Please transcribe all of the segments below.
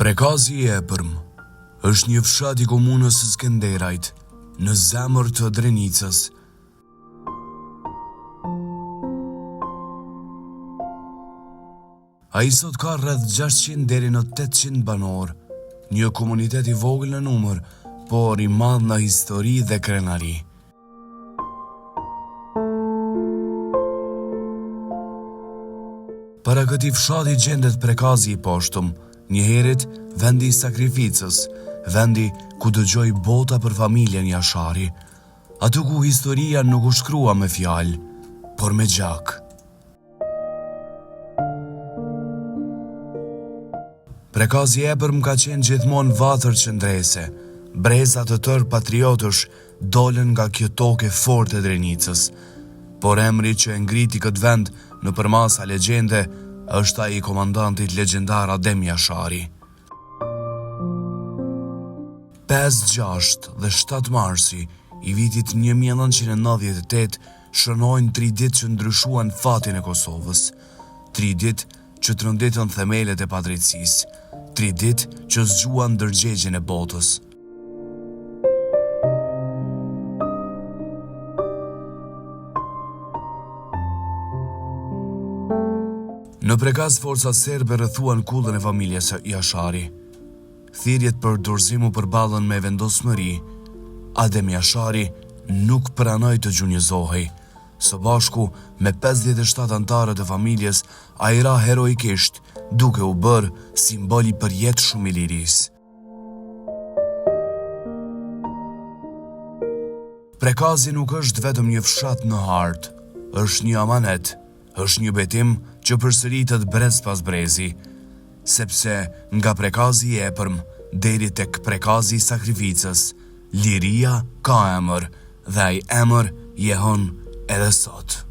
Prekazi i Epërm është një fshat i komunës së Skenderajt, në zemër të Drenicës. Ai sot ka rreth 600 deri në 800 banor, një komunitet i vogël në numër, por i madh në histori dhe krenari. Para këtij fshati gjendet Prekazi i Poshtëm, njëherët vendi i sakrificës, vendi ku dëgjoi bota për familjen Jashari, aty ku historia nuk u shkrua me fjalë, por me gjak. Prekazi i Epërm ka qenë gjithmonë vatër qëndrese, breza të tërë patriotësh dolën nga kjo tokë fort e Drenicës, por emri që e ngriti këtë vend në përmasa legjende është ai i komandantit legjendar Adem Jashari. 5, 6 dhe 7 marsi i vitit 1998 shënojnë 3 ditë që ndryshuan fatin e Kosovës, 3 ditë që tronditën themelet e padrejtësisë, 3 ditë që zgjuan ndërgjegjen e botës. Në Prekaz forcat serbe rrethuan kullën e familjes Jashari. Thirrjet për dorëzim u përballën me vendosmëri. Adem Jashari nuk pranoi të gjunjëzohej. Së bashku me 57 antarët e familjes, ai ra heroikisht, duke u bërë simbol i përjetshëm i lirisë. Prekazi nuk është vetëm një fshat në hartë, është një amanet, është një betim që përsëritet brez pas brezi, sepse nga Prekazi i Epërm deri tek Prekazi i Sakrificës, liria ka emër dhe ai emër jehon edhe sot.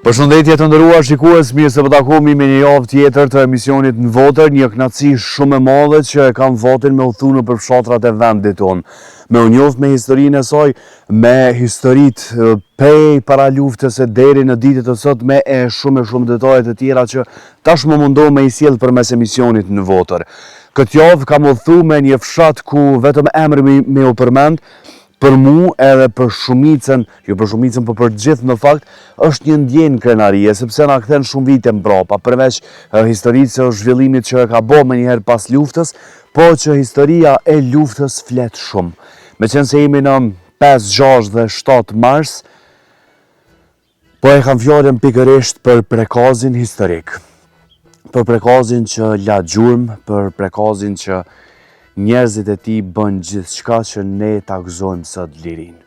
Përshëndetje të nderuar shikues, mirë se po takohemi me një javë tjetër të emisionit Në Votër, një kënaqësi shumë e madhe që e kam votin me u thunë për fshatrat e vendit tonë. Me u njoft me historinë e saj, me historitë pej para luftës e deri në ditët e sot, me shumë detaje të tjera që tash më mundohem me i sjell përmes emisionit Në Votër. Këtë javë kam u thunë me një fshat ku vetëm emri me u përmend, për mu edhe për shumicën, jo për shumicën, por për gjithë në fakt, është një ndjenjë krenarie, sepse na kthen shumë vite mbrapa, përveç historisë së zhvillimit që ka bërë më njëherë pas luftës, po që historia e luftës flet shumë. Meqense se jemi në 5, 6 dhe 7 mars, po e kam fjalën pikërisht për Prekazin historik. Për Prekazin që la gjurmë, për Prekazin që njerëzit e tij bën gjithçka që ne ta gëzojmë sot lirinë.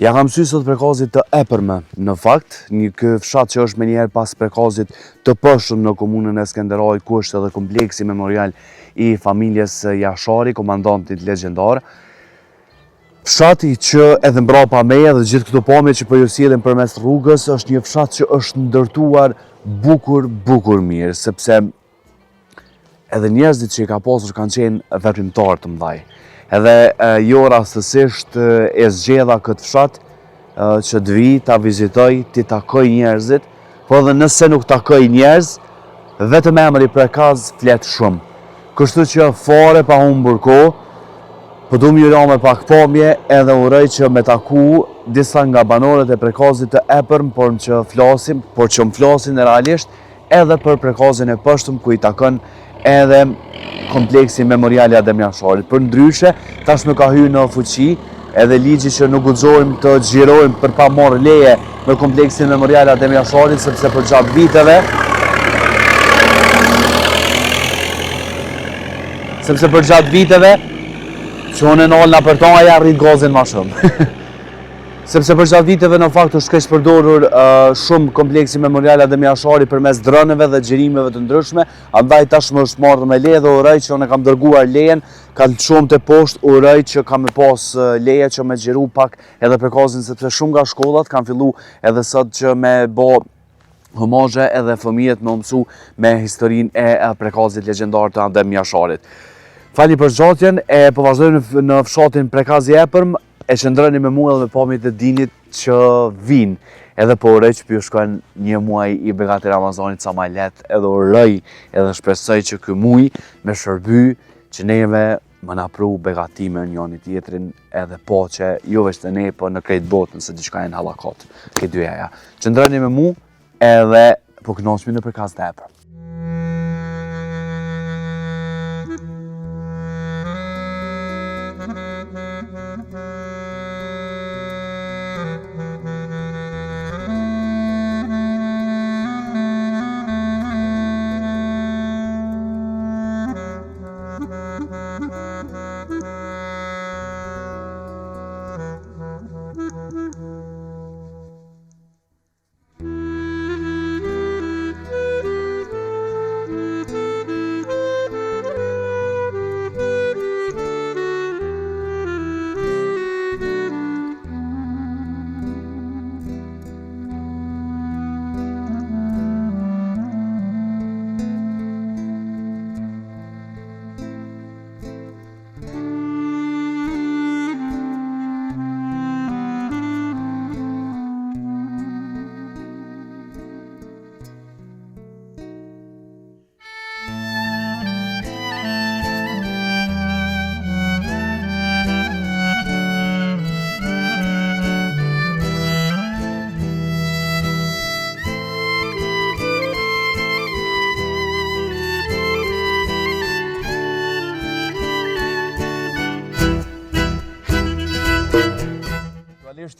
Ja kam sy sot Prekazit të Epërm, në fakt, një fshat që është menjëherë pas Prekazit të Poshtëm në komunën e Skenderajt, ku është edhe kompleksi memorial i familjes Jashari, komandantit legjendar. Fshati që edhe mbrapa meje dhe gjithë këto pamje që po ju sjellin përmes rrugës, është një fshat që është ndërtuar bukur mirë, sepse edhe njerëzit që i ka pasur kanë qenë veprimtar të mëdhaj. Edhe jo rastësisht e zgjedha këtë fshat që të vi, ta vizitoj, ti takoj njerëzit, po edhe nëse nuk takoj njerëz, vetëm emri Prekaz flet shumë. Kështu që fare pa humbur kohë, po du m'ju la me pak pamje edhe uroj që me taku disa nga banorët e Prekazit të Epërm, por që më flasin realisht edhe për Prekazin e Poshtëm, ku i takon edhe kompleksi memoriali Adem Jasharit. Për ndryshe, tash më ka hyrë në fuqi edhe ligji që nuk guxojmë të xhirojmë për pa marrë leje në kompleksin memoriali Adem Jasharit, sepse për gjatë viteve që unë e nolë në për tonë, aja rritë gazin ma shumë. Sepse për gjatë viteve në fakt është keq përdorur shumë kompleksi memorial Adem Jashari përmes droneve dhe xhirimeve të ndryshme, andaj tashmë është marrë me leje dhe uroj që unë kam dërguar lejen, kanë shumë të poshtë, uroj që kam me pas leje që me xhiru pak edhe prekazin sepse shumë nga shkollat kanë fillu edhe sot që me bë homazhe edhe fëmijët me mësu me historinë e prekazit legjendar të Adem Jasharit. Fali për zgjatjen, po vazhdojmë në fshatin Prekaz i Epërm. E qëndroni me mua dhe me pamjet e dinit që vinë, edhe po uroj që pju shkojnë një muaj i begat i Ramazanit sa ma let, edhe uroj edhe shpresoj që ky muaj me shërby që neve më na pru begatime njëri tjetrin edhe po që jo veç të ne, po në krejt botën se diçka e në hallakot, këtë dyja. Qëndroni me mua edhe po kënaqemi në Prekaz të Epërm.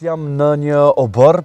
Jam në një obor,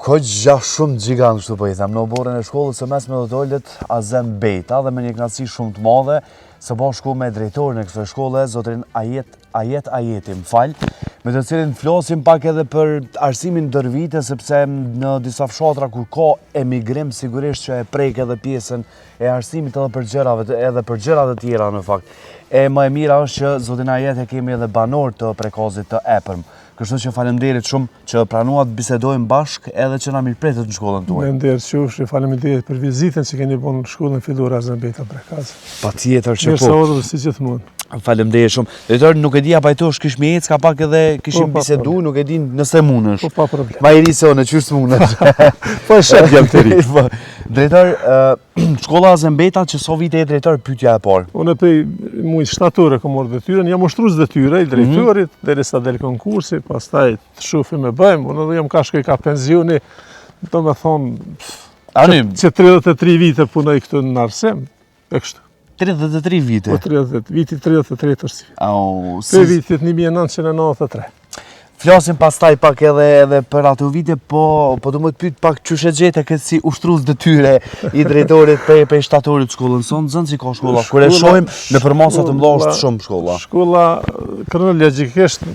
këgja shumë gjigant, kështu po i them, në oborën e shkollës së mesme dhe Dollet Azem Bejta dhe me një kënaqësi shumë të madhe së bashku me drejtorin e kësaj shkolle, zotrin Ajeti, më fal, me të cilin flasim pak edhe për arsimin ndër vite, sepse në disa fshatra kur ka emigrim sigurisht që e prek edhe pjesën e arsimit edhe për gjërat e tjera në fakt. E më e mira është që zotin Ajeti kemi edhe banor të Prekazit të Epërm. Kështu që faleminderit shumë që pranuat bisedojmë bashkë edhe që na mirëpritet në shkollën tuaj. Faleminderit qofshi, faleminderit për vizitën që keni bën në shkollën fillore Azem Bejta Prekaz. Patjetër që po. Mirësodhë si gjithmonë. Faleminderit shumë. Drejtor, nuk e di apo ajtosh kish me ecë ka pak edhe kishim bisedu, nuk e di nëse mundesh. Po pa problem. Ma i ri se unë çysh mundesh. Po shef jam të ri. Drejtor, shkolla Azem Bejta që so vite e drejtor pyetja e parë. Unë prej muajit shtator kam marrë detyrën, jam ushtrues detyre i drejtorit derisa del konkursi, pastaj të shohim e bëjmë. Unë do jam ka shkoj ka pensioni, domethënë që 33 vite punoj këtu në arsim, e kështu. 33 vite. Po 30, viti 33 është. Au, Për vitit 1993. Flasim pastaj pak edhe për ato vite, po do më të pyet pak çush e gjete këtë si ushtrues detyre i drejtorit për shtatorit të shkollën sonë, zënë si ka shkolla. Kur e shohim në përmasa të mëdha është shumë shkolla. Shkolla kronologjikisht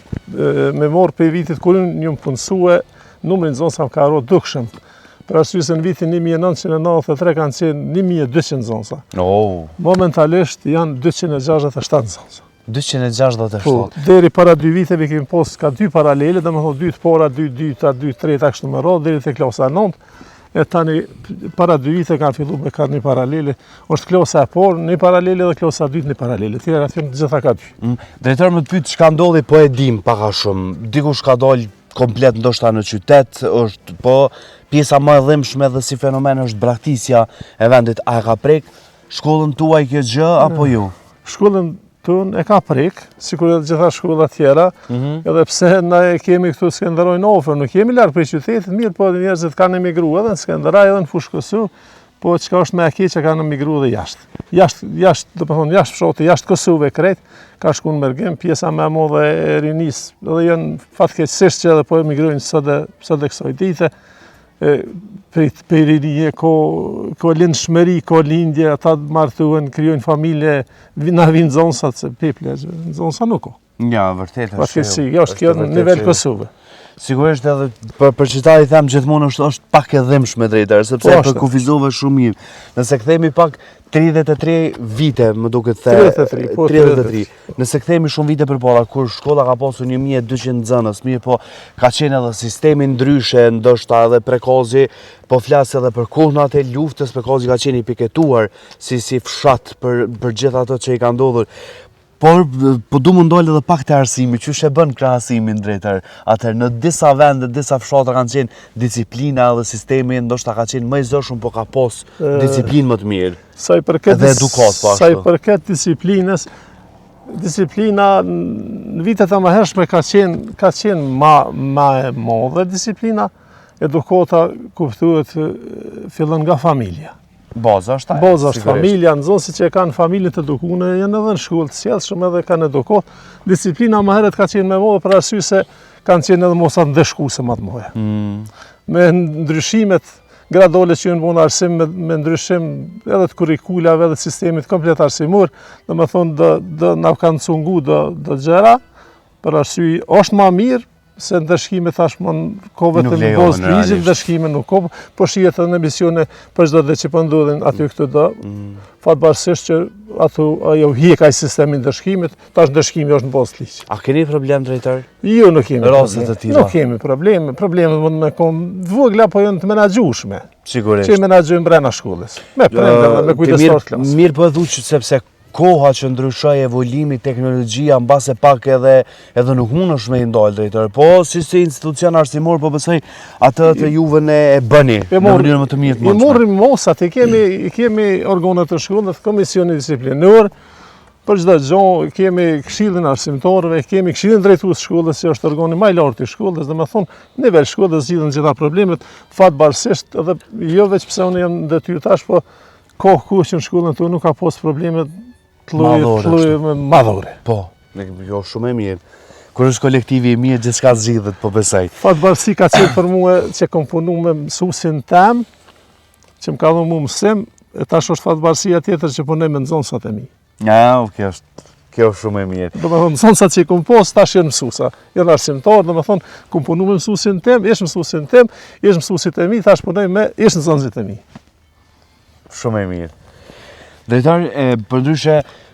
me morë për vitit kur unë jam punësue, numrin zonsa ka rro dukshëm. Për arsye se në vitin 1993 kanë qenë 1200 zonsa. Momentalisht janë 267 zonsa. 267. Po, deri para 2 viteve kemi pas ka 2 paralele, domethënë 2 të para, 2 dyta, 2 treta kështu me radhë deri te klasa 9. E tani para 2 vite kanë filluar me ka një paralele. Është klasa e parë, një paralele dhe klasa 2 një paralele. Tjerat janë gjitha ka 2. Drejtor më të pyet çka ndodhi, po e dim pak a shumë. Dikush ka dalë komplet ndoshta në qytet, është po pjesa më e dhimbshme dhe si fenomen është braktisja e vendit. A e ka prek shkollën tuaj kjo gjë apo jo? Shkollën tonë e ka prek, sikur edhe gjitha shkolla tjera, edhe pse na e kemi këtu Skënderaj në ofër, nuk jemi larg prej qytetit, mirë po njerëzit kanë emigruar edhe në Skënderaj edhe në Fushkësu, po çka është më e keq që kanë emigruar edhe jashtë. Jashtë, domethënë jashtë fshatit, jashtë Kosovës krejt, ka shku në Mergim, pjesa më e madhe e rinisë, edhe janë fatkeqësisht që edhe po emigrojnë sot e kësaj dite. Për rinie, ko lindshmëri, ko lindje, ata martohen, krijojnë familje, na vinë zonsa, se peple, zonsa nuk o. Ja, vërtet është. Fatkeqësi, është kjo në nivel Kosovë. Sigurisht edhe për qytari them gjithmonë është pak e dhimbshme drejtër, sepse Po, për kufizove shumë mirë. Nëse kthehemi pak 33 vite, më duket the 33. Nëse kthehemi shumë vite përpara, kur shkolla ka pasur 1200 nxënës, mirë po ka qenë edhe sistemi ndryshe, ndoshta edhe Prekozi, po flas edhe për kohënat e luftës, Prekozi ka qenë i piketuar si fshat për gjithë ato që i ka ndodhur. Por du më ndolë edhe pak të arsimi, që e bën krahasimin drejtër. Atëherë në disa vende, disa fshatra kanë qenë disiplina dhe sistemi, ndoshta ka qenë më i zëshëm, po ka pos disiplinë më të mirë. Edhe edukat po ashtu. Sa i përket disiplinës, disiplina në vitet e mëhershme ka qenë ma e madhe disiplina, edukata kuptuhet fillon nga familja. Baza është familja, nxënësit që e kanë familjen të edukune, janë edhe në shkollë të sjellshëm edhe kanë edukat. Disiplina më herët ka qenë më e madhe për arsye se kanë qenë edhe mosat ndeshkuese më të mëdha. Me ndryshimet graduale që janë bënë arsim me ndryshim edhe të kurrikulave edhe të sistemit komplet arsimor, domethënë do na kanë cungu do gjëra për arsye është më mirë se ndëshkime tashmë në kohëve të mbos ligjit, ndëshkime nuk ko, po shihet edhe në emisione për çdo gjë që po ndodhin aty këtu do. Fatbarësisht që ajo hiq ai sistemi ndëshkimit, tash ndëshkimi është në mbos ligj. A keni problem drejtër? Jo, nuk kemi. Raste të tilla. Nuk kemi probleme. Problemet mund të kom vogla, po janë të menaxhueshme. Sigurisht. Që menaxhojmë brenda shkollës. Me prindër, me kujdestar të klasës. Mirë po thuç sepse koha që ndryshoi, evolimi, teknologjia, mbase pak edhe nuk mundesh me i ndalë drejtër, po si institucion arsimor, po besoj atë të juve ne e bëni në mënyrë më të mirë të mundshme. I morrim mosat, i kemi organet të shkollës, komisioni disiplinor, për çdo gjë, kemi këshillin arsimtarëve, kemi këshillin drejtues shkollës, që është organi më i lartë i shkollës, domethënë në nivel shkollës zgjidhen gjitha problemet, fatbarësisht edhe jo vetëm pse unë jam detyrë tash, po kohë që në shkollën tonë nuk ka pas probleme madhore. Po, jo shumë e mirë. Kur është kolektivi i mirë, gjithçka zgjidhet, po besoj. Fatbarësi ka qenë për mua që kam punuar me mësuesin tem, që më ka dhënë mua mësim, e tash është fatbarësia tjetër që punoj me nxënësat e mi. Kjo është shumë e mirë. Domethënë nxënësat që i kam pas tash janë mësuesa, janë arsimtar, domethënë kam punuar me mësuesin tem, ish mësuesit e mi, tash punoj me ish nxënësit e mi. Shumë e mirë. Drejtor, përndryshe,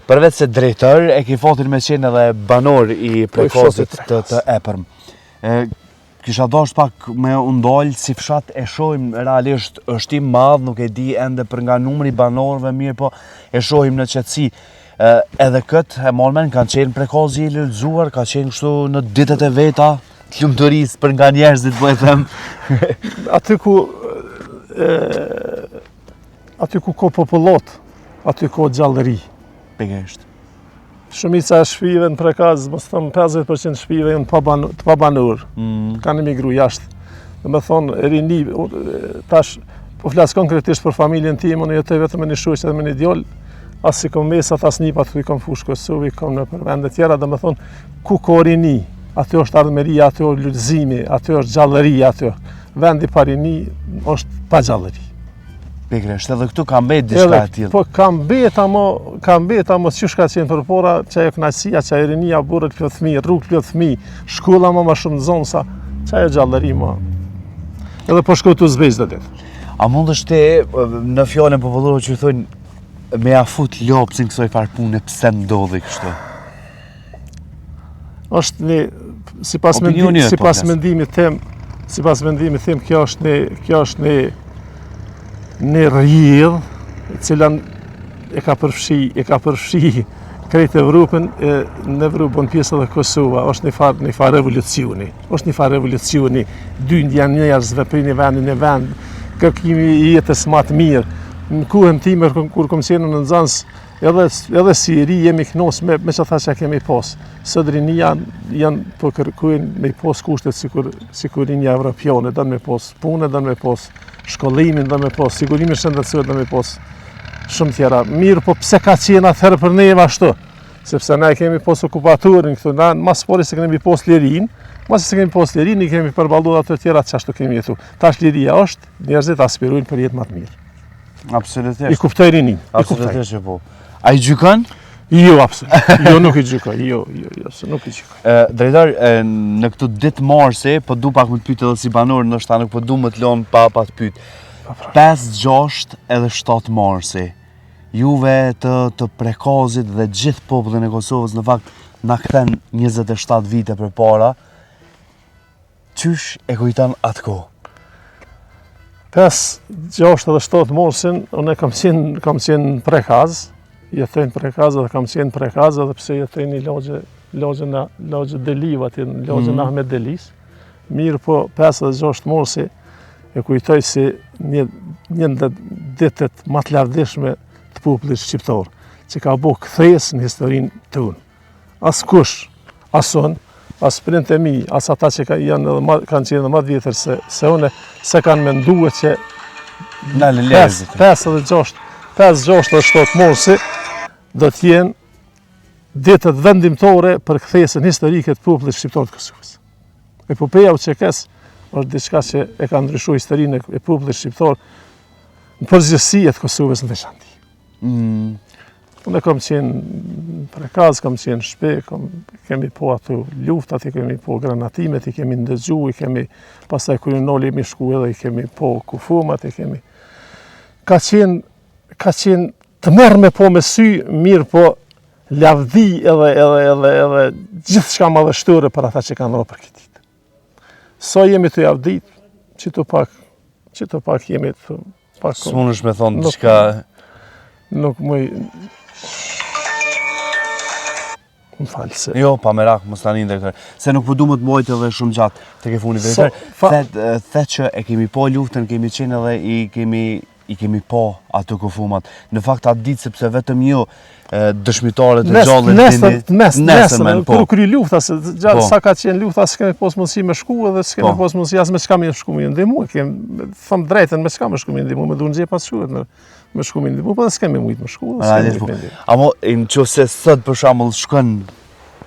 përveç se drejtor, e ki fatin me qenë edhe banor i Prekozit të epërm. Kisha dasht pak me undalë si fshat e shohim realisht është i madh, nuk e di ende për nga numri banorëve mirë, po e shohim në qetësi. Edhe këtë e molmen kanë qenë Prekozi i lulëzuar, ka qenë kështu në ditët e veta, të lumturisë për nga njerëzit, po e them. Aty ku ko popullot, aty ko gjallëri. Pikërisht. Shumica e shtëpive në Prekaz, mos them 50% shtëpive janë të pabanor. Kanë emigruar jashtë. Domethënë rini tash po flas konkretisht për familjen time, unë jetoj vetëm me një shoqë dhe me një djalë, as si kom mesat, as nipat ku i kam fush Kosovë, kam në vende tjera, domethënë ku ka rini, aty është ardhmeria, aty është lulëzimi, aty është gjallëria, aty. Vendi pa rini është pa gjallëri. Pikërisht, edhe këtu ka mbet diçka e tillë. Po ka mbet, ama çish ka qenë përpara, çajo kënaqësia, çajo rinia, burrët plot fëmijë, rrugë plot fëmijë, shkolla më shumë nxënësa, çajo gjallëri më. Edhe po shkoj tu zbez ditë. A mundesh ti në fjalën popullore që thonë me ia fut lopsin kësaj farë pune, pse ndodhi kështu? Është një sipas mendimit tim, kjo është një rrjedhë e cila e ka përfshi krejt Evropën, në Evropë bën pjesë edhe Kosova, është një farë revolucioni. Është një farë revolucioni, dyndja njerëzve për një vend, kërkimi i jetës më të mirë. Në kohën time kur kom qenë në nxënës, edhe si i ri jemi kënos me çfarë që kemi pas. Sot rinia janë po kërkojnë me pas kushtet sikur rinia evropiane, do me pas punë, do me pas shkollimin, do me pas sigurimin shëndetësor, do me pas shumë tjera. Mirë, po pse ka qenë atëherë për neve ashtu? Sepse ne kemi pas okupatorin këtu, na mas pari se kemi pas lirin, mas se kemi pas lirin, i kemi përballuar ato tjera që ashtu kemi jetu. Tash liria është, njerëzit aspirojnë për jetë më të mirë. Absolutisht. I kuptoj rinin. Absolutisht që po. A i gjykon? Jo, absolut. Jo, nuk i gjykoj. Jo, se nuk i gjykoj. Drejtar, në këto ditë marsi, po du pak më të pyet edhe si banor, ndoshta nuk po du më të lon pa të pyet. 5, 6 edhe 7 marsi. Juve të Prekazit dhe gjithë popullin e Kosovës në fakt na kthen 27 vite përpara. Qysh e kujton atë kohë? 5, 6 edhe 7 marsin, unë kam qenë Prekaz, jetoj në Prekaz dhe kam qenë Prekaz edhe pse jetoj një lagje Deliva, në lagjën Ahmet Delis. Mirë po 5 dhe 6 marsi e kujtoj si një ndë ditët më të lavdishme të popullit shqiptar, që ka bo kthesë në historinë tonë. As kush, as unë, as prindët e mi, as ata që kanë qenë edhe më të vjetër se une, se kanë menduar që 5, 6 dhe 7 marsi do t'jenë ditët vendimtore për kthesën historike të popullit shqiptar të Kosovës. Epopeja u Çekes është diçka që e ka ndryshuar historinë e popullit shqiptar në përgjithësi e të Kosovës në veçantë. Unë kam qenë Prekaz, kam qenë Shpe, kemi po ato luftat, i kemi po granatimet, i kemi ndëgju, i kemi pastaj kur noli jemi shku edhe i kemi po kufumat, i kemi... Ka qenë të merr me po me sy, mirë po lavdi edhe gjithë shka madhështore për ata që kanë rrë për këtë ditë. Sa jemi të javdit, që të pak jemi të... S'munësh me thonë diçka... Nuk mëj... Më falë se... Jo, pa merak, mos tani drejtor. Se nuk po du më të mojtë edhe shumë gjatë të ke funi drejtor. The që e kemi po luftën, kemi qenë edhe i kemi po ato kufumat. Në fakt atë ditë sepse vetëm jo dëshmitarët e gjallët nesër, kur kry lufta, se sa ka qenë lufta, s'kemi pos mundësi me shku edhe s'kemi pos mundësi as me s'ka me shku me ndimu. Thëmë drejten me s'ka me shku me ndimu, me du në gjepa s'shuhet me shku me ndimu, po dhe s'kemi mujtë me shku. Amo, në që se sët për shambull shkën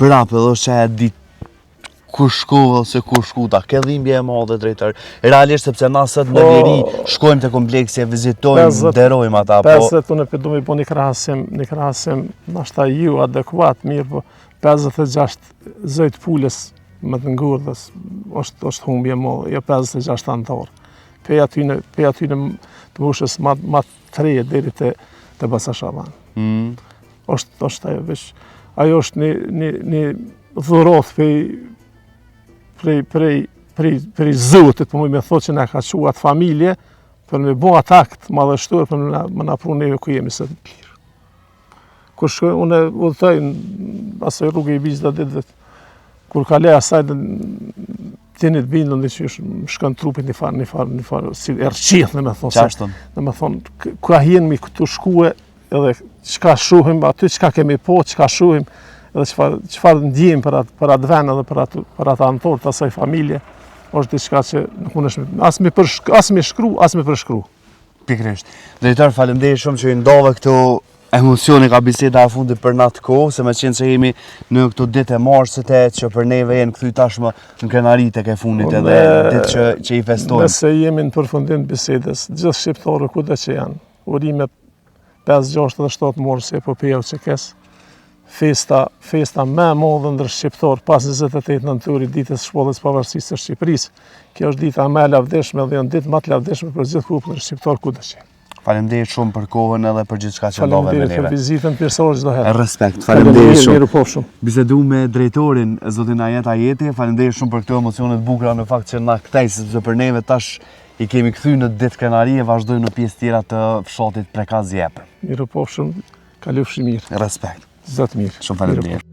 prapë edhe që e ditë ku shku ose ku shku ta, ke dhimbje e madhe drejtër. Realisht sepse na sot në Viri shkojmë të kompleksi e vizitojmë, nderojmë ata. 50 unë e du me bo një krahasim nashta ju adekuat, mirë, po 56 zëjt pulës më të ngurdhës është humbje madhe, jo 56 antarë. Pe atyne të mushës ma 3 deri të Basashavan. është ajo veç, ajo është një dhuroth prej Zotit, për më thotë që na ka quat familje, për me bo atë akt madhështor, për me na pru neve ku jemi sot në plirë. Kur shkoj, unë udhëtoj në asoj rrugë i bizda ditë, kur ka le asaj dhe tinit bindën dhe që më shkën trupit një farë, si erqith në me thonë. Në me thonë, ka hjenë mi këtu shkue, edhe qka shuhim, aty qka kemi po, qka shuhim, edhe qëfar ndjim për atë ven edhe për atë antorë të asaj familje, është diçka që nuk mund është as me shkru, as me përshkru. Pikrisht. Drejtar, faleminderit shumë që i ndove këto emocioni ka biseda e fundit për natë kohë, se me qenë se jemi në këto ditë e marsit që për neve jenë këthy tashmë në krenarit e ke fundit edhe ditë që i festojmë. Nëse jemi në përfundim të bisedës, gjithë shqiptarë kudo që janë, urimet 5, 6 dhe 7 marsi e Epopeja u Çekes, festa me modhe ndër shqiptar pas 28 nëntori ditës shkollës pavarësisë së Shqipërisë. Kjo është dita më e lavdishme dhe janë ditë më të lavdishme për gjithë popullin shqiptar kudo që. Faleminderit shumë për kohën edhe për gjithçka që ndove me neve. Faleminderit për vizitën pirësore çdo herë. Respekt. Faleminderit shumë. Miru pofshëm. Bisedu me drejtorin zotin Ajet Ajeti. Faleminderit shumë për këto emocione të bukura në fakt që na kthej, sepse për neve tash i kemi kthyr në ditë krenari e vazhdojmë në pjesë tjera të fshatit Prekaz Jepër. Miru pofshëm. Kalofshi mirë. Respekt. Zot mirë. Shumë faleminderit.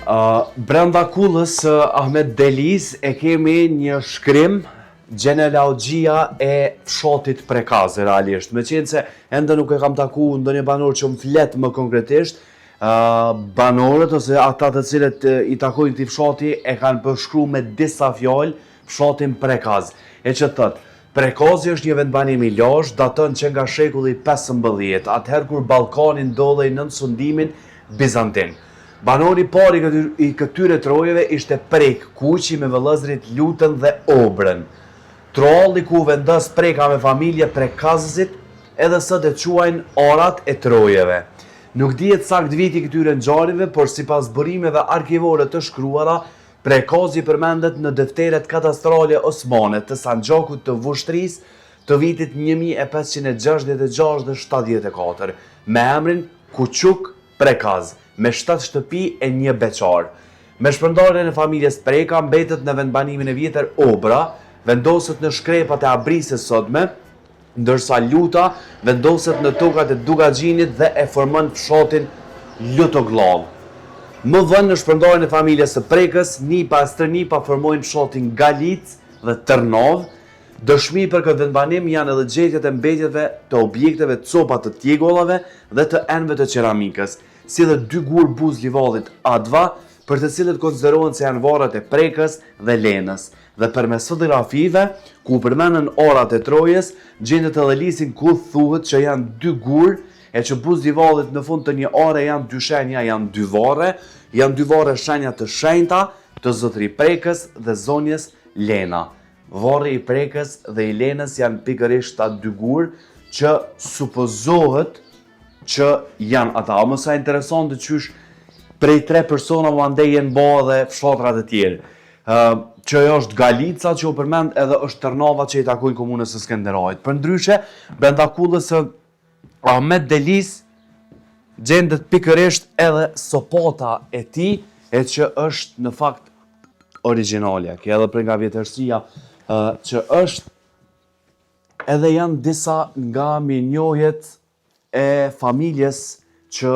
Brenda kullës Ahmet Delis e kemi një shkrim genealogjia e fshatit Prekaz realisht. Me qenë se ende nuk e kam taku ndonjë banor që më flet më konkretisht, banorët ose ata të cilët i takojnë këtij fshati e kanë përshkruar me disa fjalë fshatin Prekaz. E që thotë, Prekazi është një vendbanim i lashtë, daton që nga shekulli 15, atëherë kur Ballkani ndodhej nën sundimin bizantin. Banori parë i këtyre trojeve ishte Prek, Kuqi me vëllezërit Lutën dhe Obrën. Trolli ku vendos Preka me familje Prekazësit, edhe sot e quajnë Arat e Trojeve. Nuk dihet sakt viti këtyre ngjarjeve, por sipas burimeve arkivore të shkruara, Prekazi përmendet në defteret kadastrale osmane të Sanxhakut të Vushtrisë të vitit 1566-74 me emrin Kuçuk Prekaz, me 7 shtëpi e 1 beqar. Me shpërndarjen e familjes Preka mbetet në vendbanimin e vjetër Obra, vendoset në shkrepat e Abrisës sotme, ndërsa Luta vendoset në tokat e Dugaxhinit dhe e formon fshatin Lutogllav. Më vonë në shpërndarjen e familjes së Prekës, Nipa e Strënipa formojnë fshatin Galic dhe Tërnov. Dëshmi për këtë vendbanim janë edhe gjetjet e mbetjeve të objekteve copa të tjegullave dhe të enëve të qeramikës, si dhe 2 gur buz livallit Adva, për të cilët konsiderohen se janë varret e Prekës dhe Lenës. Dhe përmes fotografive, ku përmenden Arat e Trojës, gjendet edhe lisin ku thuhet që janë 2 gur, e që buz livallit në fund të një are janë 2 shenja, janë 2 varre shenja të shenjta të zotëri Prekës dhe zonjes Lena. Varri i Prekës dhe i Lenës janë pikërisht ta 2 gur që supozohet që janë ata. Më sa intereson të qysh prej 3 persona më andej jenë ba dhe fshatrat e tjerë. Që është Galica që u përmend edhe është Tërnava që i takojnë komunës së Skënderajit. Për ndryshe, brenda kullës së Ahmet Delis gjendet pikërisht edhe sopata e tij, e që është në fakt origjinale, që edhe për nga vjetërsia që është edhe janë disa nga mirënjohjet e familjes që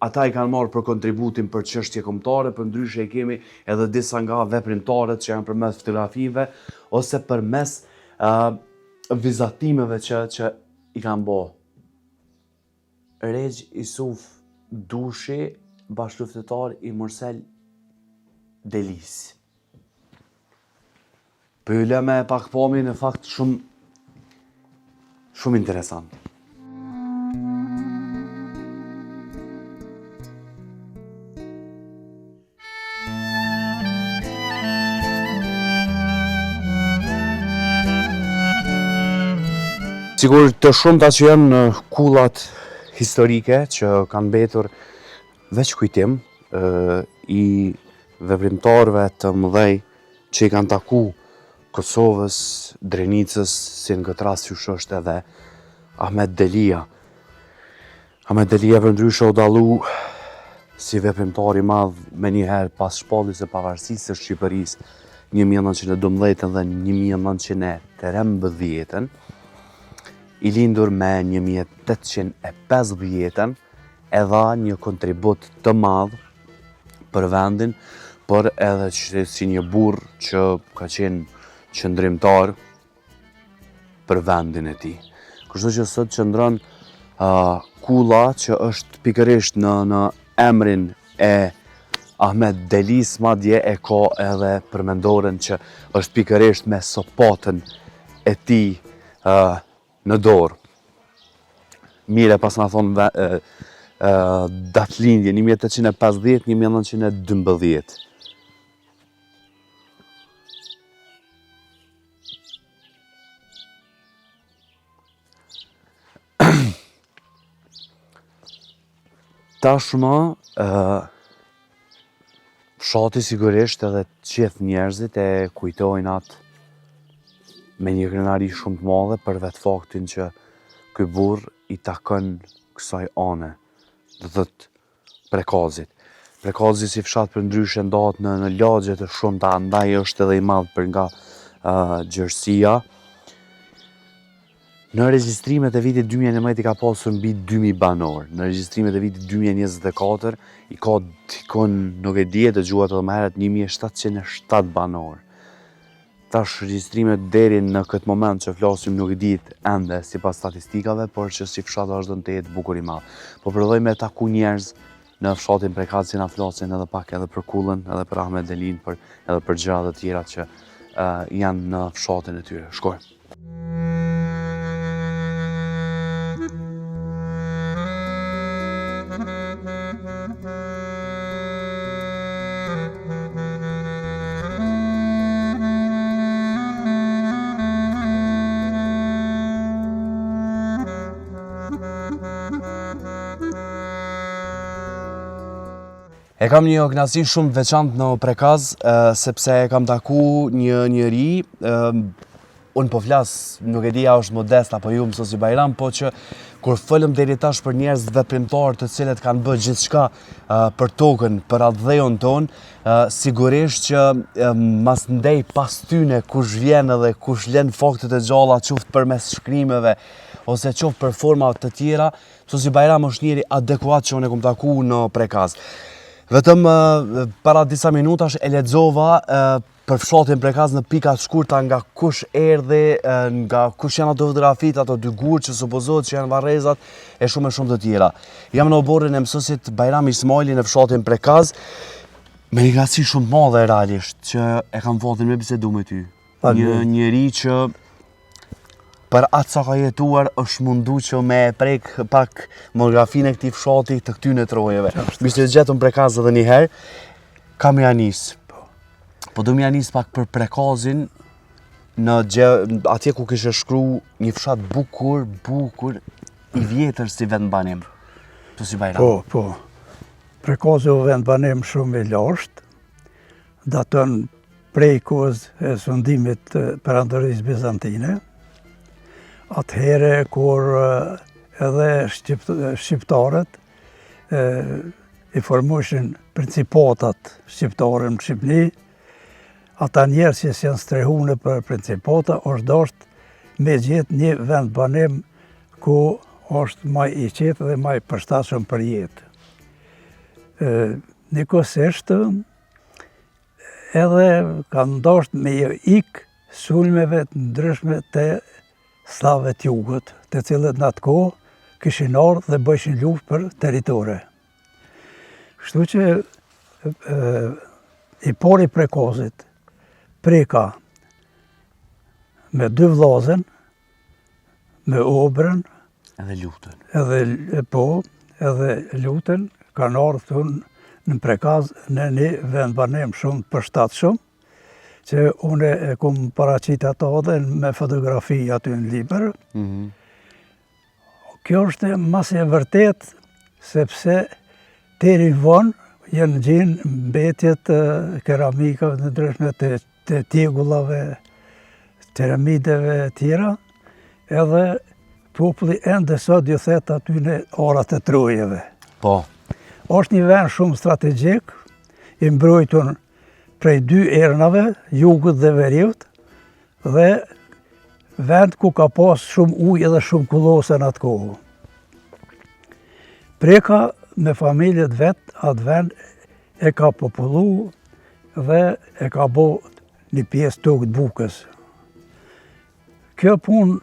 ata i kanë marrë për kontributin për çështje kombëtare, për ndryshe i kemi edhe disa nga veprimtarët që janë përmes fotografive ose përmes vizatimeve që i kanë bërë. Regj Isuf Dushi, bashkëluftetar i Mursel Delis. Pyetja me pak pami në fakt shumë interesant. Sigur të shumta që janë në kullat historike që kanë mbetur veç kujtim i veprimtarëve të mëdhej që i kanë taku Kosovës, Drenicës, si në këtë rast qysh është edhe Ahmet Delia. Ahmet Delia për ndryshe u dallu si veprimtar i madh me njëherë pas shpalljes së pavarësisë së Shqipërisë 1912 dhe 1913, i lindur me 1850, e dha një kontribut të madh për vendin, por edhe si një burr që ka qenë qëndrimtar për vendin e tij. Kështu që sot qëndron kulla që është pikërisht në emrin e Ahmet Delis, madje e ka edhe përmendoren që është pikërisht me sopatën e tij në dorë. Mire pas na thonë datëlindje 1850-1912. Tashmë fshati sigurisht edhe gjithë njerëzit e kujtojnë atë me një krenari shumë të madhe për vetë faktin që ky burr i takon kësaj ane, do thot Prekazit. Prekazi si fshat për ndryshe ndahet në lagje të shumta, andaj është edhe i madh për nga gjerësia. Në regjistrimet e vitit 2019 ka pasur mbi 2000 banor. Në regjistrimet e vitit 2024 i ka dikon, nuk e di, dëgjuat edhe më herët 1707 banor. Tash regjistrimet deri në këtë moment që flasim nuk e dihet ende sipas statistikave, por që si fshat është të jetë bukur i madh. Po provoj me taku njerëz në fshatin Prekaz që na flasin edhe pak edhe për Kullën, edhe për Ahmet Delin, edhe për gjëra të tjera që janë në fshatin e tyre. Shkojmë. E kam një kënaqësi shumë veçantë në Prekaz, sepse e kam taku një njeri, unë po flas, nuk e di a është modest apo ju mësosi Bajram, po që kur folëm deri tash për njerëz veprimtar të cilët kanë bërë gjithçka për tokën, për atë dheun ton, sigurisht që mas ndej pas tyne kush vjen edhe kush lën faktet e gjalla qoftë përmes shkrimeve ose qoftë për forma të tjera, mësosi Bajram është njeri adekuat që unë e kam taku në Prekaz. Vetëm para disa minutash e lexova për fshatin Prekaz në pika të shkurta nga kush erdhi, nga kush janë ato fotografit, ato dy gurë që supozohet që janë varrezat e shumë të tjera. Jam në oborrin e mësosit Bajram Ismaili në fshatin Prekaz, me një kënaqësi shumë madhe realisht që e kam fatin me bisedu me ty. Një njeri që për atë sa ka jetuar është mundu që me prek pak monografinë e këtij fshati të këtyne trojeve. Mishte gjetëm Prekaz edhe një herë, kam ja nis. Po do m'ja nis pak për Prekazin atje ku kishe shkru një fshat bukur i vjetër si vendbanim. Tu si Bajram. Po. Prekazi u vendbanim shumë i lashtë, daton prej kohës e sundimit perandorisë bizantine. Atëhere kur edhe shqiptarët i formushin principatat shqiptare në Shqipni, ata njerës që janë strehune për principata, është dashtë me gjetë një vendbanim ku është maj i qetë dhe maj përshtatshëm për jetë. Njëkohësisht edhe kanë dashtë me ikë sulmeve të ndryshme të Slavët jugët, të cilët në atë kohë kishin ardhur dhe bëjshin luftë për territore. Kështu që i pari Prekazit preka me dy vllazën, me obrën, edhe lutën, kanë ardhur në Prekaz në një vendbanim shumë të përshtatshëm, që unë e kom paraqit ato dhe me fotografi aty në libër. Kjo është mas e vërtet, sepse deri vonë janë gjenë mbetjet keramikave të ndryshme të tjegullave, piramideve tjera, edhe populli ende sot ju thet aty në orat e trojeve. Po. Është një vend shumë strategjik, i mbrojtur prej dy ernave, jugut dhe veriut, dhe vend ku ka pas shumë ujë dhe shumë kullose në atë kohë. Preka me familjet vetë atë vend e ka popullu dhe e ka bo një pjesë tokë të bukës. Kjo punë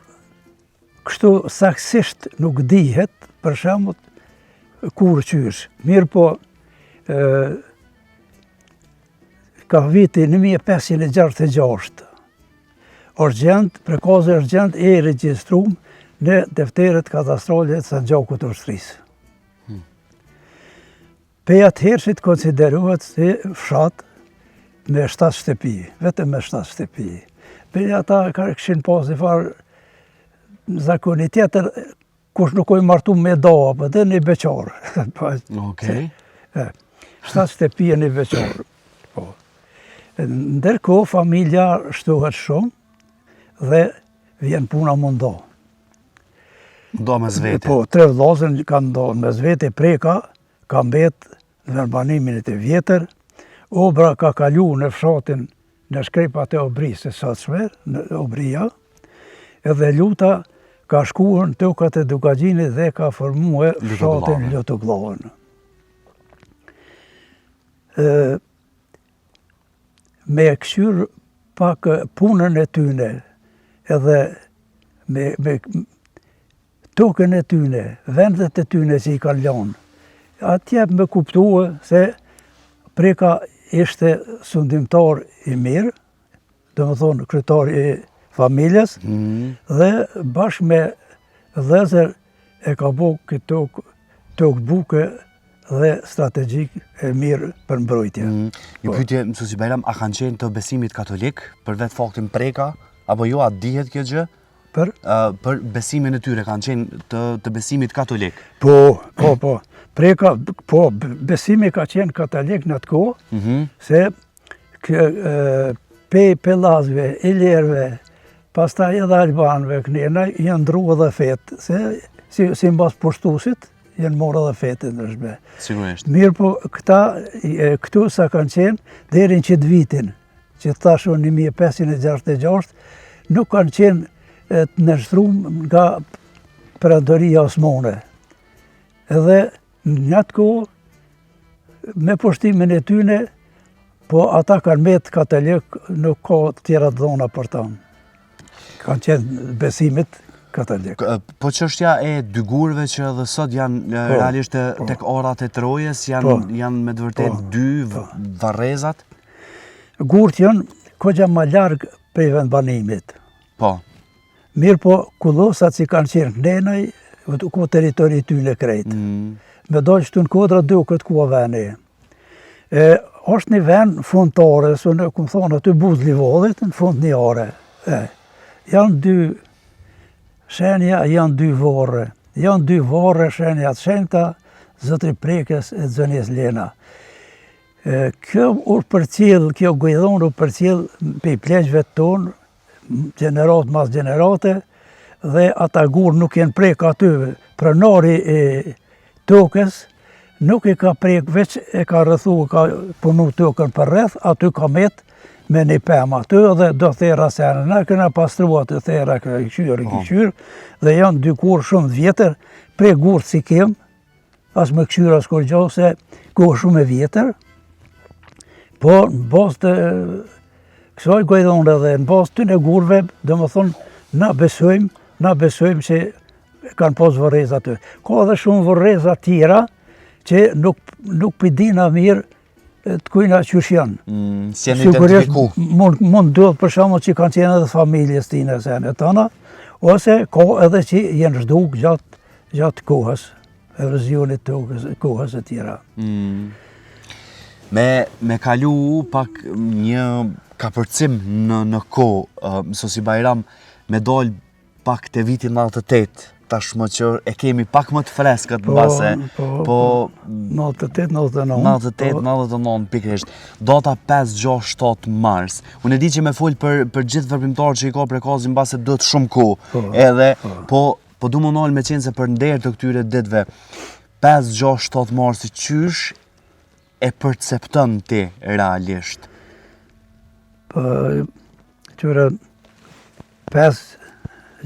kështu saksisht nuk dihet, për shembull kur qysh. Mirë po, ka viti 1566. Prekazi është gjend e regjistrum në defteret kadastrale të Sanxhakut të Ushtrisë. Pe atëhershit konsiderohet si fshat me 7 shtëpi, vetëm me 7 shtëpi. Pe ata kishin pas një farë zakoni tjetër, kush nuk oj martu me doa, për dhe një beqarë. Okej. 7 shtëpi e një beqarë. Ndërkohë, familja shtohet shumë dhe vjen puna mundo. Mundo me zvete. Po, 3 vllazën kanë ndonë me zvete, Preka ka mbet në vendbanimin e të vjetër, Obra ka kalu në fshatin në shkrepat e Obrisë së sotshme, në Obria, edhe Luta ka shkuar në tokat e Dukagjinit dhe ka formuar fshatin Lutogllon. Me këshyr pak punën e tyne, edhe me tokën e tyne, vendet e tyne që i kanë lanë, atje me kuptua se Preka ishte sundimtar i mirë, do më thonë kryetar i familjes, dhe bashkë me vëllezër e ka bu këtë tokë buke dhe strategjik e mirë për mbrojtje. Një pyetje, mësuesi Bajram, a kanë qenë të besimit katolik për vetë faktin Preka, apo jo, a dihet kjo gjë? Për besimin e tyre, kanë qenë të besimit katolik? Po. Preka, besimi ka qenë katolik në atë kohë, se Pellazve, Ilerve, pastaj edhe Albanve, kënena janë ndru edhe fetë, se si mbas pushtusit, janë morë edhe fetë në shbe. Sigurisht. Mirë po, këtu sa kanë qenë, deri në qëtë vitin, që thashu 1566, nuk kanë qenë të nështrum nga Perandoria Osmane. Edhe në atë kohë, me pushtimin e tyne, po ata kanë metë katolik, nuk ka tjera dhona për tanë. Kanë qenë besimit katolik. Po çështja e dy gurëve që edhe sot janë realisht tek orat e Trojës, janë me të vërtet dy varrezat? Gurët janë kogja ma largë prej vendbanimit. Po. Mirë po, kullosat që kanë qenë kënenaj, ku teritori tyne krejtë. Me dojë që të në kodra do këtë ku a veni. është një vend fundtare, së në këmë thonë aty Buzli Vodit, në fund një are. Janë dy shenja, janë dy vorre. Janë dy vorre shenjat shenjta, Zotri Prekës e Zënjes Lena. Kjo kjo gojdhon u përcjell për pleqve tonë, gjenerat mas gjenerate, dhe ata gurë nuk jenë prek aty, pronari e tokës, nuk i ka prek, veç e ka rëthu, ka punu tokën për rreth, aty ka met me një pëmë aty, dhe do thera sene. Ne këna pastrua të thera, këqyr, dhe janë dy kurë shumë vjetër, prek gurë si kem, as me këqyr as kur gjo, se kurë shumë e vjetër, po në bas të kësaj gojdhone dhe në bas të në gurve, dhe më thonë, na besojmë që kanë pas vërrez aty. Ka edhe shumë vërrez tjera që nuk pëjdina mirë të kujna qysh janë. Si janë identifiku? Mund dëllë për shumë që kanë qenë edhe familjes tine sene tëna, ose ka edhe që jenë zhduk gjatë kohës, erozionit kohës e tjera. Me kalu pak një kapërcim në kohë, mësuesi Bajram, me dollë pak të vitin 98, tashmë që e kemi pak më të freskët në base. Po, 98, 99. 98, 99, pikrisht. Data 5, 6, 7 mars. Unë e di që me folë për gjithë veprimtarë që i ka Prekazi në base do të shumë kohë. Edhe, po du më nalë me qenë se për nderë të këtyre ditëve, 5, 6, 7 mars, qysh e percepton ti realisht? Qyre 5,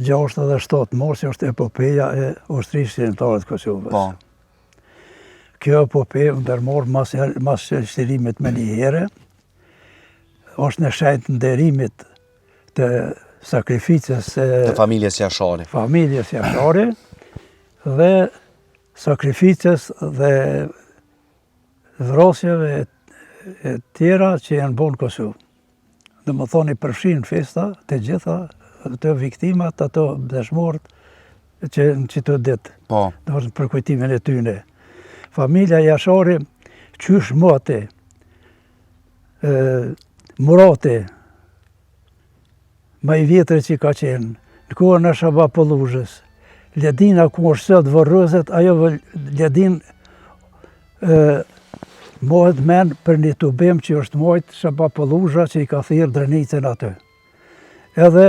6 dhe 7 mars është epopeja e ushtrisë shqiptare të Kosovës. Kjo epopejë ndërmor mas shtërimit me një here, është në shenjtë nderimit të sakrificës të familjes Jashari. Familjes Jashari dhe sakrificës dhe vrasjeve e tjera që janë bon Kosovë. Dhe më thoni përfshin festa të gjitha, të viktimat, ato dëshmorët që në qëto ditë. Dhe është për kujtimin e tyne. Familja Jashari, qysh Moti, Murati, ma i vjetër që ka qenë, në kohën e Shabapoluzhës, Ledina ku është sot vërrëzet, ajo Ledin mohet men për një tubim që është mojt Shabapoluzha që i ka thirë Drenicën aty. Edhe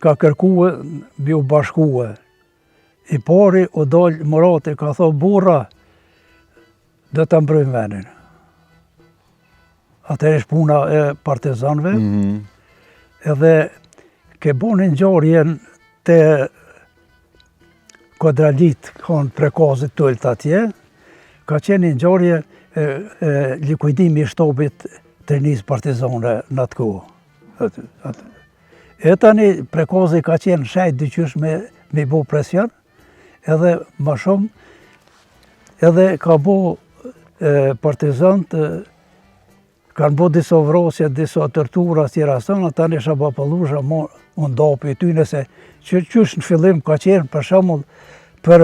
ka kërkue, bi u bashkue. I pari u dollë Murati, ka thë burra, dhe të mbrojmë venin. Atër ishë puna e partizanve, edhe ke bonin gjarjen të Kodralit kanë prekazit tullët atje, ka qenë një ngjarje likuidimi i shtopit të njës partizane në atë kohë. E tani prekazi ka qenë shajt dyqysh me bo presion, edhe ma shumë, edhe ka bo partizant, kanë bo disa vrasje, disa tortura, tjera sëna, tani Shabapallusha unë ndapi i ty nëse që qysh në fillim ka qenë për shembull për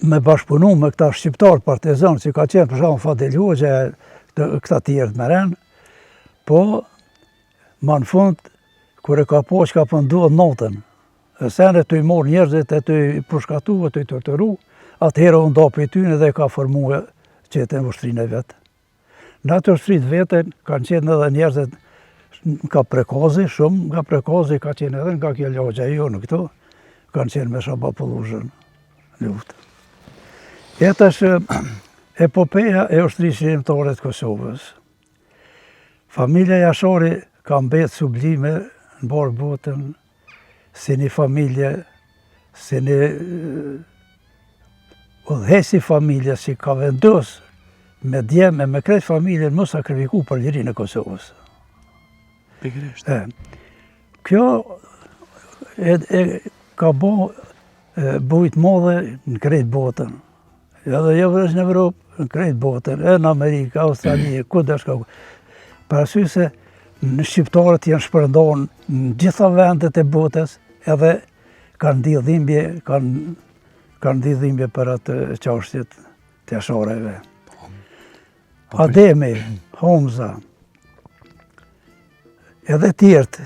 me bashkëpunu me këta shqiptar partizan që ka qenë për shembull Fadil Hoxha, këta tjerë të meren, po ma në fund, kur e ka po që ka pënduat natën, e sene të i morë njerëzit e të i përshkatu e të i torturu, atëherë unë ndapi i ty dhe ka formu qëtën vështrinë e vetë. Në atë vështrinë vetën kanë qenë edhe njerëzit nga prekazi, shumë nga prekazi ka qenë edhe nga kjo lagja jo në këto, kanë qenë me Shabapallushën luftë. Jetë është epopeja e ushtrisë shërimtare të Kosovës. Familja Jashari ka mbetë sublime në barë botën, si një familje, si një udhëheci familje që ka vendosë me djemë e me kretë familjen më sakrifiku për lirinë e Kosovës. Pikërisht. Kjo ka bo bujt madhe në krejt botën. Edhe jo vetëm në Evropë, në krejt botën, edhe në Amerikë, Australi, ku dhe shka. Parasy se në shqiptarët janë shpërndonë në gjitha vendet e botës, edhe kanë ndidhimbje për atë çështjet të Jashareve. Ademi, Homza, edhe tjertë,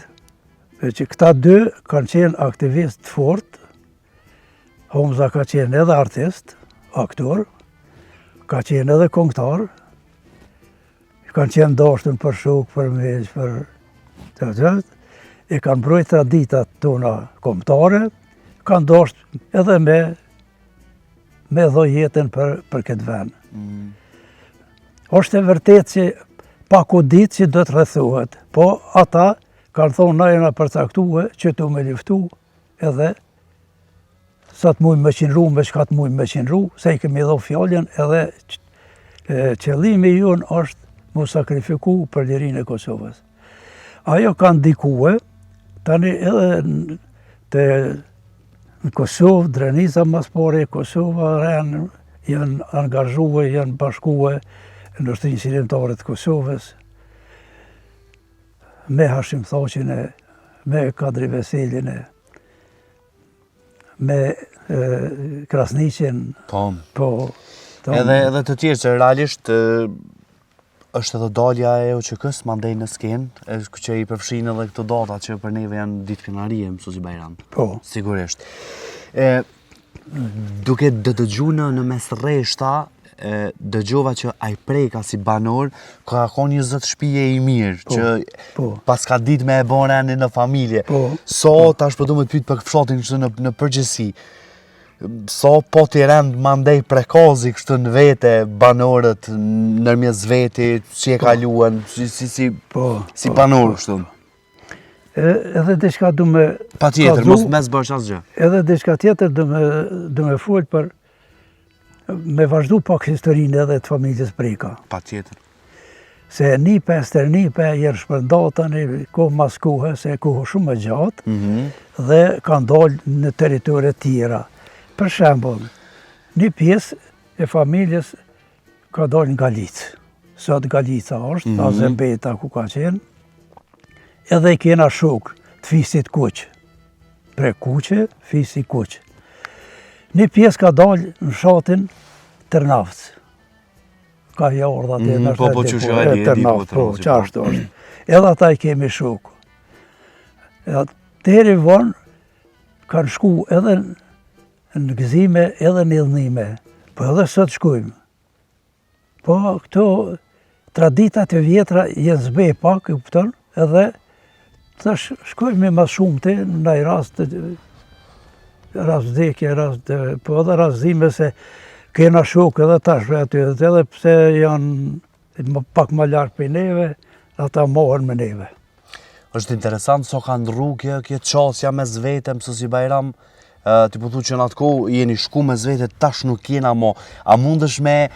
që këta dy kanë qenë aktivist fort, Homza ka qenë edhe artist, aktor, ka qenë edhe këngëtar, kanë qenë dashtën për shok, për meq, për të gjithë, e kanë mbrojtë traditat tona kombëtare, kanë dashtë edhe me dhojetën për këtë vend. Është e vërtet që pak u ditë që do të rrethohet, po ata kanë thonë na jena përcaktue që tu me luftu edhe sa të mujmë me qinru, me çka të mujmë me qinru, se i kemi dho fjallën edhe qëllimi jonë është mu sakrifiku për lirinë e Kosovës. Ajo ka ndikue, tani edhe në Kosovë, Drenica mas pari, Kosova, Renë, janë angazhue, janë bashkue në ushtrisë shërimtare të Kosovës, me Hashim Thaqin, me Kadri Veselin, me Krasniqin. Po. Edhe të tjerë që realisht është edhe dalja e OÇK-s mandej në skenë, që i përfshin edhe këto data që për neve janë ditë krenarie, mësuesi Bajram. Po. Sigurisht. Duke dëgju në mes rreshta, dëgjova që ai preka si banor ka qenë 20 shtëpie i mirë që pas ka ditë me e bën rendi në familje. Tash po du me të pyet për fshatin kështu në përgjithësi. Po t'i rend mandej prekazi kështu në vete banorët ndërmjet vetit, si e kaluan, si banor kështu. Edhe diçka du me... Pa tjetër, mos mes bësh asgjë. Edhe diçka tjetër du me folë për me vazhdu pak historinë edhe të familjes Preka. Pa tjetër. Se nipe, sternipe, jenë shpërndatën, kohë mas kohë, se kohë shumë e gjatë, dhe kanë dalë në teritorit tjera. Për shembull, një pjesë e familjes ka dalë në Galicë. Sot Galica është, Azembeta ku ka qenë, edhe i kena shokë të fisit Kuq. Pre Kuqe, fisi Kuq. Një pjesë ka dalë në fshatin Tërnavc. Ka jardha të Tërnavc, po, qashtu është. Edhe ata i kemi shokë. Deri vonë kanë shku edhe në gëzime, edhe në idhnime, po edhe sot shkujmë. Po këto traditat e vjetra jenë zbej pak, kupton, edhe të shkojmë më shumë të në rast vdekje, po edhe rastzime se kena shokë edhe tash për aty, edhe pse janë pak më lartë për neve, ata mohën me neve. Është interesant so ka ndru kjo qasja mes vete, mësuesi Bajram, ti po thu që në atë kohë jeni shku me zvete, tash nuk jena mo. A mundesh me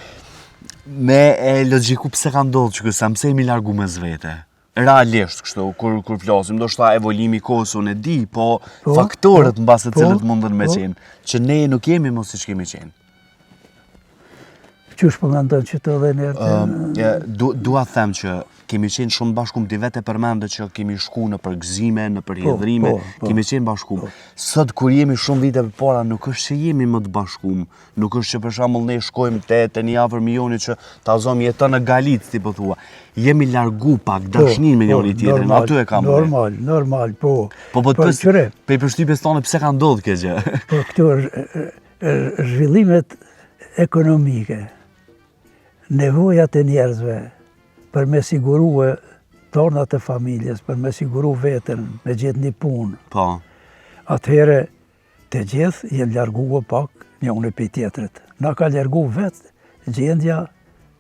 e logjiku pse ka ndodhur që kësa, pse jemi largu me zvete? Realisht kështu, kur flasim, do shta evolimi kohës unë e di, po faktorët në base të cilët mundën me qenë, që ne nuk jemi mos si që kemi qenë. Qysh po mendon që të dhe njerë Dua them që kemi qenë shumë bashkum, ti vete përmendë që kemi shku në përgëzime, në përhjedhrime, kemi qenë bashkum. Sot kur jemi shumë vite përpara, nuk është që jemi më të bashkum, nuk është që për shembull ne shkojmë te një afër milioni që ta zom jeton në Galit, ti po thua. Jemi largu pak dashnin me njëri tjetrin, aty e kam. Normal, po. Po pe përshtypjes tonë pse ka ndodhur kjo gjë? Po këto zhvillimet ekonomike, nevojat e njerëzve për me sigurue tornat e familjes, për me siguru veten, me gjithë një punë. Po. Atëhere të gjithë jenë largue pak një unë për tjetërit. Na ka largu vetë gjendja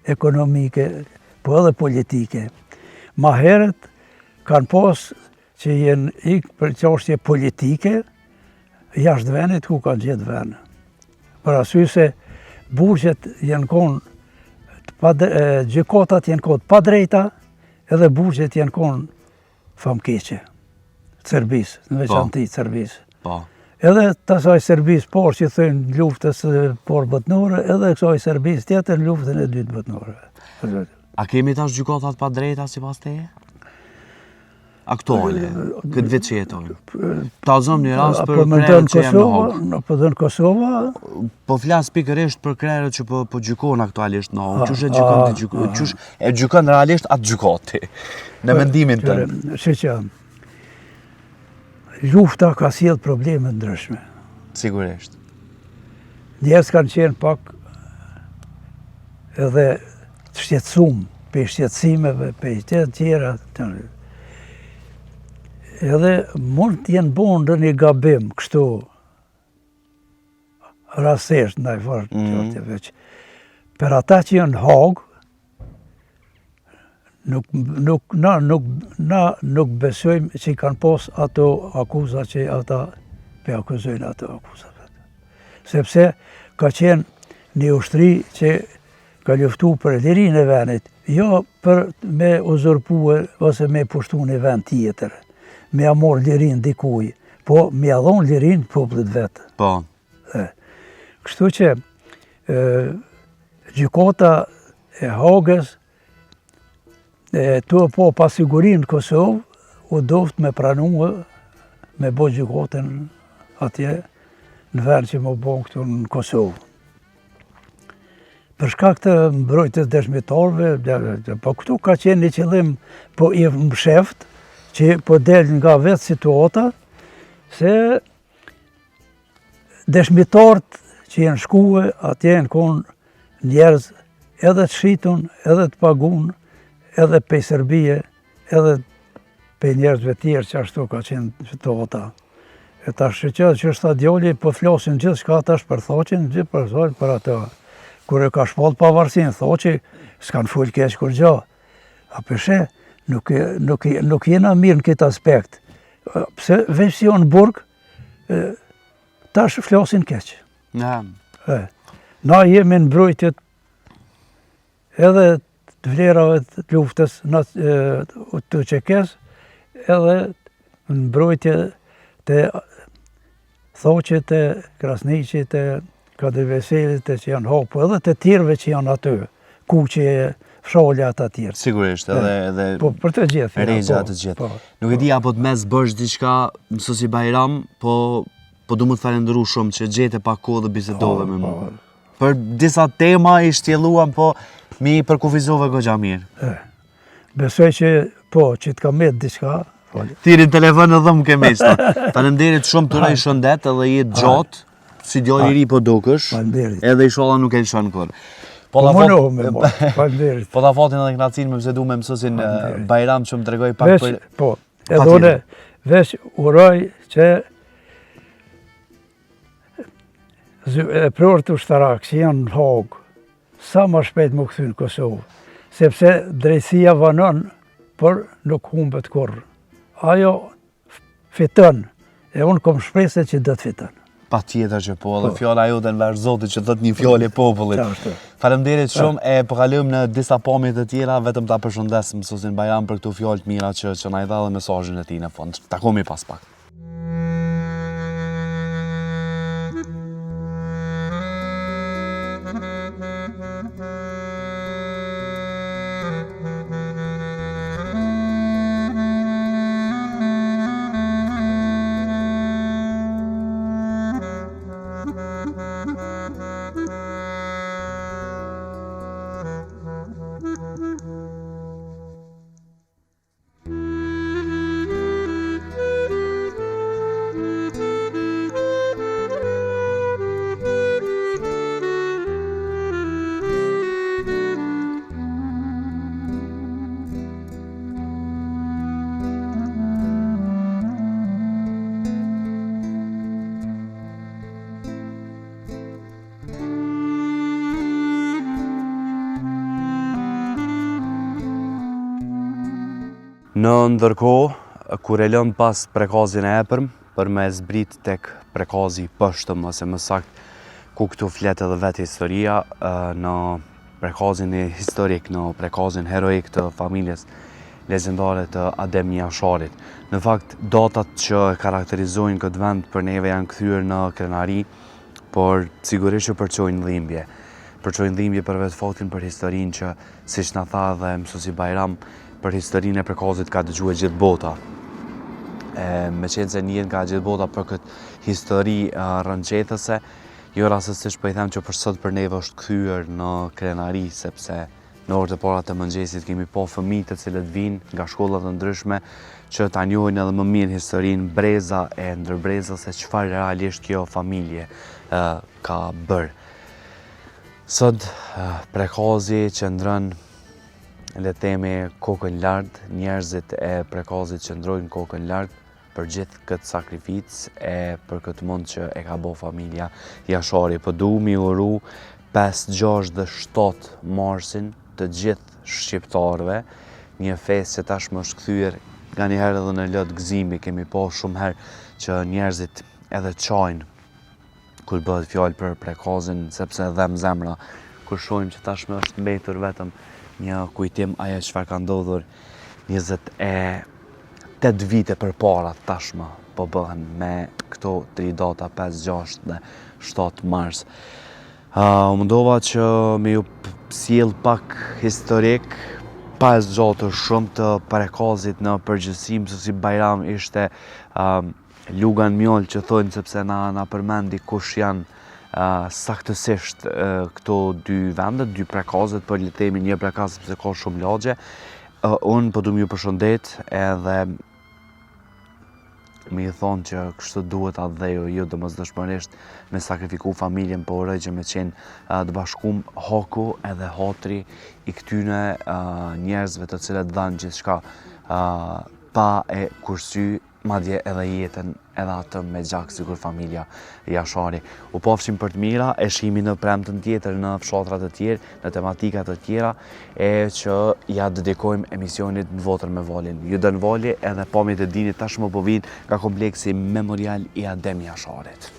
ekonomike, po edhe politike. Ma herët kanë pas që jenë ikë për çështje politike, jashtë venit ku kanë gjithë venë. Për arsye se burgjet jenë konë gjykatat jenë kohë pa drejta, edhe burgjet jenë kohë famkeqe, Serbisë, në veçanti Serbisë. Edhe të asaj Serbisë por që thënë luftës por botnore, edhe kësaj Serbisë tjetër luftën e dytë botnore. A kemi tash gjykatat pa drejta sipas teje? Aktuale, këtë vit që jetojnë. Ta zëm një rast për krerët që janë në Hog. Po dhe në Kosova? Po flas pikërisht për krerët që po gjykon aktualisht në Hog. Qysh e gjykon realisht atë gjykati, në mendimin tënd? Që lufta ka sjell probleme ndryshme. Sigurisht. Njerëz kanë qenë pak edhe të shqetësuar për shqetësimeve, për të tjera. Edhe mund t'jenë bon në një gabim, kështu rasesht, ndaj farë veç. Per ata që janë Hog, na nuk besojmë që i kanë pos ato akuza që ata pe akuzojnë ato akuza. Sepse ka qenë një ushtri që ka luftu për lirinë e venit, jo për me uzurpue ose me pushtu një vend tjetër. Me a morë lirin dikuj, po me a dhonë lirin popullit vetë. Po. Kështu që gjykata e Hogës, të po pasigurin në Kosovë, u doft me pranue, me bo gjykatën atje, në vend që më bo këtu në Kosovë. Për shkak të mbrojtjes dëshmitarëve, po këtu ka qenë një qëllim po i msheft, që po del nga vetë situata, se dëshmitarët që jenë shkue, atje jenë konë njerëz edhe të shitun, edhe të pagun, edhe pej Serbije, edhe pej njerëzve tjerë që ashtu ka qenë situata. E ta shqyqet që është djali, po flasin gjithë shka tash për thoqin, gjithë për atë. Kur e ka shpall pavarësin, thoqi, s'kan full keq kur gjo. A përshe, nuk jena mirë në këtë aspekt. Pse veç si jo në burg, tash flasin keq. Na jemi në mbrojtjet edhe të vlerave të luftës të qekes, edhe në mbrojtje të thoqet, të Krasniqit, të Kadirveselit që janë Hog, po edhe të tjerëve që janë aty, ku që fsholja ata tjerë. Sigurisht, edhe për të gjithë. Rejgja të gjithë. Nuk e di apo të mes bësh diçka mësuesi Bajram, po du më të falenderu shumë që gjete pak kohë dhe bisedove me mua. Për disa tema i shtjelluam, po mi përkufizove goxha mirë. Besoj që po, që të ka met diçka. Thirin telefon edhe më ke meqta. Faleminderit shumë të rej shëndet edhe jetë gjatë, si djali i ri po dukesh, edhe inshallah nuk e lëshon kur. Po ta fatin edhe knacin me bisedu me mësuesin Bajram që më tregoj pak për... Po, edhe une veç uroj që prorët ushtarak që janë në Hog, sa më shpejt më këthy në Kosovë, sepse drejtësia vanon, por nuk humbet kur. Ajo fiton, e unë kom shpresë që do të fiton. Pa tjetër që po, dhe fjalla jote në verë Zotit që thot një fjallë e popullit. Faleminderit shumë, e përkalëm në disa pamje të tjera, vetëm ta përshëndesim mësuesin Bajram për këto fjallë të mira që na i dha dhe mesazhin e tij në fund. Takohemi pas pak. Në ndërkohë, kur e lëm pas prekazin e epërm, për me zbrit tek prekazi pështëm, ose më sakt, ku këtu flet edhe vetë historia, në prekazin e historik, në prekazin heroik të familjes legendare të Adem Jasharit. Në fakt, datat që karakterizojnë këtë vend për neve janë kthyer në krenari, por sigurisht që përçojnë dhimbje. Përçojnë dhimbje për vetë faktin për historinë që, siç na tha dhe mësuesi Bajram, për historinë e prekazit ka dëgjuar gjithë bota. Me qenë se njën ka gjithë bota për këtë histori rënqethëse, jo rastësisht po i them që për sot për neve është kthyer në krenari, sepse në orët e para të mëngjesit kemi pa fëmijë të cilët vinë nga shkollat të ndryshme që ta njohin edhe më mirë historinë breza e ndërbrezës se çfarë realisht kjo familje ka bërë. Sot prekazi qëndron le themi kokën lart, njerëzit e prekazit qëndrojnë kokën lart për gjithë këtë sakrificë e për këtë mund që e ka bo familja Jashari. Po du mi uru 5, 6 dhe 7 marsin të gjithë shqiptarëve, një festë që tashmë është kthyer nga një herë edhe në lot gëzimi, kemi pa shumë herë që njerëzit edhe çajnë kur bëhet fjalë për prekazin, sepse dhem zemra kur shohim që tashmë është mbetur vetëm një kujtim ajo çfarë ka ndodhur 28 vite përpara tashmë po bëhen me këto 3 data 5, 6 dhe 7 mars. Mundova që me ju sjell pak historik, pa e zgjatur shumë të prekazit në përgjithësi, mësuesi Bajram ishte lugan mjoll që thonë sepse na përmendi kush janë saktësisht këto dy vendet, dy prekazet, për le të themi një prekaz sepse ka shumë lagje. Unë po du m'ju përshëndet edhe me i thonë që kështu duhet atë dhe ju domosdoshmërisht me sakrifiku familjen, po uroj që me qenë të bashkum haku edhe hatri i këtyne njerëzve të cilët dhanë gjithçka pa e kursy, madje edhe jetën edhe atë me gjak sikur familja Jashari. U pafshim për të mira, e shihemi në premtën tjetër në fshatra të tjerë, në tematika të tjera, e që ja dedikojmë emisionit Në Votër me Valin. Ju dën Vali edhe pamjet e dinit tashmë po vinë nga kompleksi memorial i Adem Jasharit.